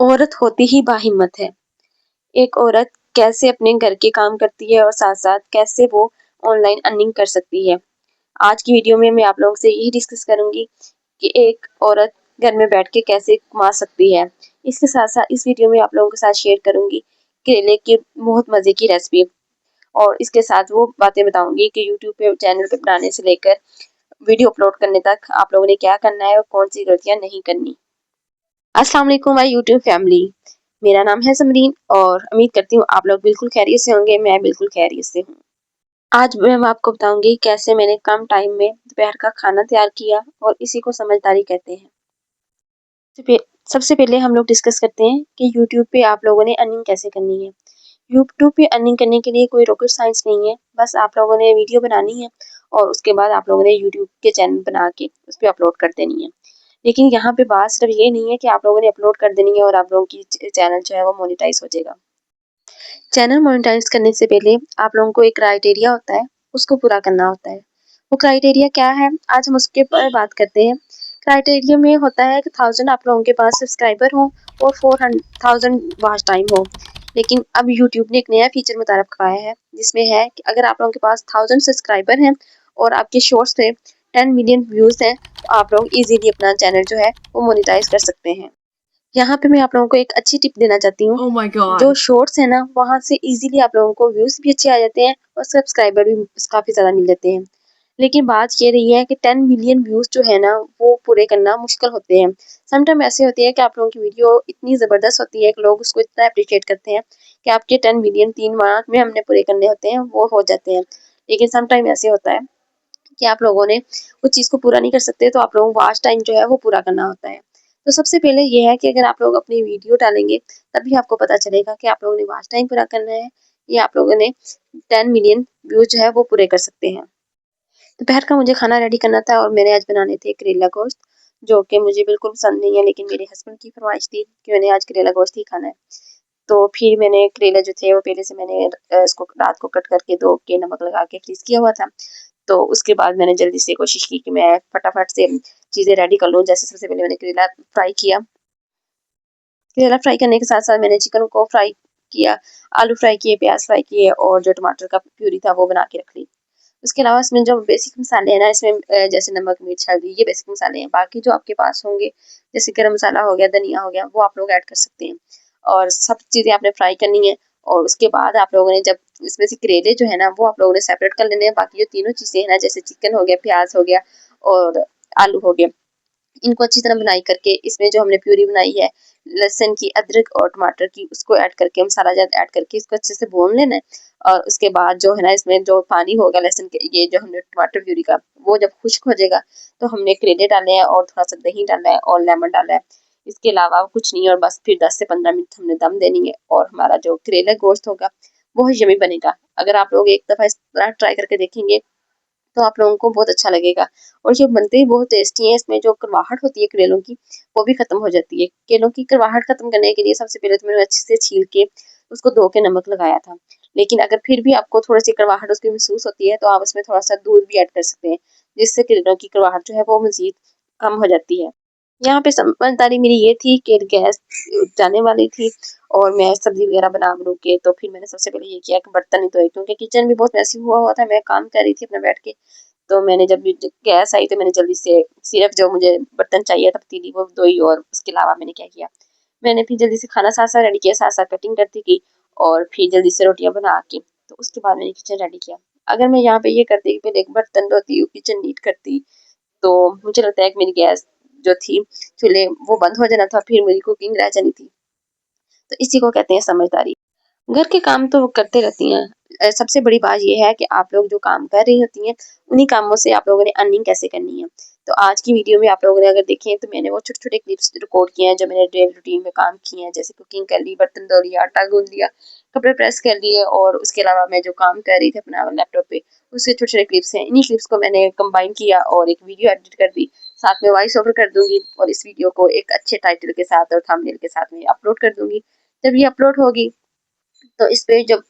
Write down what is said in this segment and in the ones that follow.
औरत होती ही बाहिम्मत है। एक औरत कैसे अपने घर के काम करती है और साथ साथ कैसे वो ऑनलाइन अर्निंग कर सकती है। आज की वीडियो में मैं आप लोगों से यही डिस्कस करूंगी कि एक औरत घर में बैठ के कैसे कमा सकती है। इसके साथ साथ इस वीडियो में आप लोगों के साथ शेयर करूंगी करेले की बहुत मज़े की रेसिपी, और इसके साथ वो बातें बताऊंगी कि यूट्यूब पे चैनल पे बनाने से लेकर वीडियो अपलोड करने तक आप लोगों ने क्या करना है और कौन सी गलतियां नहीं करनी। अस्सलाम वालेकुम माय यूट्यूब फैमिली, मेरा नाम है समरीन और उम्मीद करती हूँ आप लोग बिल्कुल खैरियत से होंगे। मैं बिल्कुल खैरियत से हूँ। आज मैं आपको बताऊंगी कैसे मैंने कम टाइम में दोपहर का खाना तैयार किया और इसी को समझदारी कहते हैं। सबसे पहले हम लोग डिस्कस करते हैं कि यूट्यूब पे आप लोगों ने अर्निंग कैसे करनी है। यूट्यूब पे अर्निंग करने के लिए कोई रॉकेट साइंस नहीं है, बस आप लोगों ने वीडियो बनानी है और उसके बाद आप लोगों ने यूट्यूब के चैनल बना के उस पर अपलोड कर देनी है। लेकिन यहाँ पे बात सिर्फ ये नहीं है कि आप लोगों ने अपलोड कर देनी है और आप लोगों की चैनल जो है वो मोनेटाइज हो जाएगा। चैनल मोनेटाइज करने से पहले आप लोगों को एक क्राइटेरिया होता है, उसको पूरा करना होता है। वो क्राइटेरिया क्या है, आज हम उसके पर बात करते हैं। क्राइटेरिया में होता है कि 1000 आप लोगों के पास सब्सक्राइबर हो और 4000 वॉच टाइम हो। लेकिन अब यूट्यूब ने एक नया फीचर मुतारफ करवाया है जिसमें है कि अगर आप लोगों के पास 1000 सब्सक्राइबर हैं और आपके शॉर्ट्स पे 10 मिलियन व्यूज़ हैं तो आप लोग इजीली अपना चैनल जो है वो मोनेटाइज कर सकते हैं। यहाँ पे मैं आप लोगों को एक अच्छी टिप देना चाहती हूँ। Oh my God. जो शॉर्ट्स है ना वहाँ से इजीली आप लोगों को व्यूज़ भी अच्छे आ जाते हैं और सब्सक्राइबर भी काफ़ी ज़्यादा मिल जाते हैं। लेकिन बात ये रही है कि 10 मिलियन व्यूज़ जो है ना वो पूरे करना मुश्किल होते हैं। समटाइम ऐसे होती है कि आप लोगों की वीडियो इतनी ज़बरदस्त होती है कि लोग उसको इतना अप्रिशिएट करते हैं कि आपके 10 मिलियन 3 माह में हमने पूरे करने होते हैं, वो हो जाते हैं। लेकिन समटाइम ऐसे होता है कि आप लोगों ने उस चीज़ को पूरा नहीं कर सकते, तो आप लोगों को वॉच टाइम जो है वो पूरा करना होता है। तो सबसे पहले ये है कि अगर आप लोग अपनी वीडियो डालेंगे तभी आपको पता चलेगा कि आप लोगों ने वॉच टाइम पूरा करना है या आप लोगों ने 10 मिलियन व्यूज जो है वो पूरे कर सकते हैं। दोपहर का मुझे खाना रेडी करना था और मैंने आज बनाने थे करेला गोश्त, जो कि मुझे बिल्कुल पसंद नहीं है, लेकिन मेरे हस्बैंड की फरमाइश थी कि मैंने आज करेला गोश्त ही खाना है। तो फिर मैंने करेला जो थे वो पहले से मैंने इसको रात को कट करके धो के नमक लगा के फ्रीज किया हुआ था। तो उसके बाद मैंने जल्दी से कोशिश की कि मैं फटाफट से चीज़ें रेडी कर लूँ। जैसे सबसे पहले मैंने करेला फ्राई किया। करेला फ्राई करने के साथ साथ मैंने चिकन को फ्राई किया, आलू फ्राई किए, प्याज फ्राई किए और जो टमाटर का प्यूरी था वो बना के रख ली। उसके अलावा इसमें जो बेसिक मसाले हैं ना, इसमें जैसे नमक, मिर्च, हल्दी, ये बेसिक मसाले हैं। बाकी जो आपके पास होंगे जैसे गरम मसाला हो गया, धनिया हो गया, वो आप लोग ऐड कर सकते हैं। और सब चीज़ें आपने फ्राई करनी है और उसके बाद आप लोगों ने जब इसमें से करेले जो है ना वो आप लोगों ने सेपरेट कर लेने हैं। बाकी जो तीनों चीज़ें हैं ना, जैसे चिकन हो गया, प्याज हो गया और आलू हो गया, इनको अच्छी तरह बनाई करके इसमें जो हमने प्यूरी बनाई है लहसुन की, अदरक और टमाटर की, उसको ऐड करके मसाला जात ऐड करके इसको अच्छे से भून लेना है। और उसके बाद जो है ना इसमें जो पानी होगा लहसुन के, ये जो हमने टमाटर प्यूरी का, वो जब खुश्क हो जाएगा तो हमने करेले डाले हैं और थोड़ा सा दही डाला है और लेमन डाला है। इसके अलावा कुछ नहीं, और बस फिर 10 से 15 मिनट हमने दम देनी है और हमारा जो करेला गोश्त होगा वो यमी बनेगा। अगर आप लोग एक दफ़ा इस तरह ट्राई करके देखेंगे तो आप लोगों को बहुत अच्छा लगेगा। और ये बनते ही बहुत टेस्टी हैं। इसमें जो कड़वाहट होती है करेलों की वो भी खत्म हो जाती है। केलों की कड़वाहट खत्म करने के लिए सबसे पहले तो मैंने अच्छे से छील के उसको धो के नमक लगाया था। लेकिन अगर फिर भी आपको थोड़ी सी कड़वाहट उसकी महसूस होती है तो आप उसमें थोड़ा सा दूध भी ऐड कर सकते हैं, जिससे करेलों की कड़वाहट जो है वो मजीद कम हो जाती है। यहाँ पे समझदारी मेरी ये थी कि गैस जाने वाली थी और मैं सब्जी वगैरह बना बनू के, तो फिर मैंने सबसे पहले ये किया कि बर्तन नहीं धोए, क्योंकि किचन भी बहुत मैसी हुआ था। मैं काम कर रही थी अपना बैठ के। तो मैंने जब भी गैस आई तो मैंने जल्दी से सिर्फ जो मुझे बर्तन चाहिए था पतीली वो धोई, और उसके अलावा मैंने क्या किया, मैंने फिर जल्दी से खाना साथ साथ रेडी किया, साथ साथ कटिंग करती गई और फिर जल्दी से रोटियां बना के तो उसके बाद मैंने किचन रेडी किया। अगर मैं यहाँ पे ये करती कि पहले एक बर्तन धोती हूँ, किचन नीट करती, तो मुझे लगता है कि मेरी गैस जो थी चूल्हे वो बंद हो जाना था, फिर मेरी कुकिंग रह जानी थी। तो इसी को कहते हैं समझदारी। घर के काम तो वो करते रहती हैं। सबसे बड़ी बात ये है कि आप लोग जो काम कर रही होती हैं उन्हीं कामों से आप लोगों ने अर्निंग कैसे करनी है। तो आज की वीडियो में आप लोगों ने अगर देखें तो मैंने वो छोटे छोटे क्लिप्स रिकॉर्ड किए हैं जो मैंने डेली रूटीन में काम किए हैं, जैसे कुकिंग कर ली, बर्तन धो लिया, आटा गूंद लिया, कपड़े प्रेस कर लिए, और उसके अलावा मैं जो काम कर रही थी अपना लैपटॉप पे उसके छोटे छोटे क्लिप्स हैं। इन्हीं क्लिप्स को मैंने कंबाइन किया और एक वीडियो एडिट कर दी, साथ में वॉइस ओवर कर दूंगी और इस वीडियो को एक अच्छे टाइटल के साथ और थंबनेल के साथ में अपलोड कर दूंगी। जब ये अपलोड होगी तो इस पे जब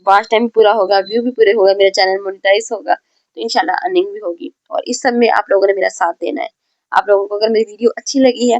वॉच टाइम पूरा होगा, व्यू भी पूरे होगा, मेरा चैनल मोनेटाइज होगा, तो इंशाल्लाह अर्निंग भी होगी। और इस सब में आप लोगों ने मेरा साथ देना है। आप लोगों को अगर मेरी वीडियो अच्छी लगी है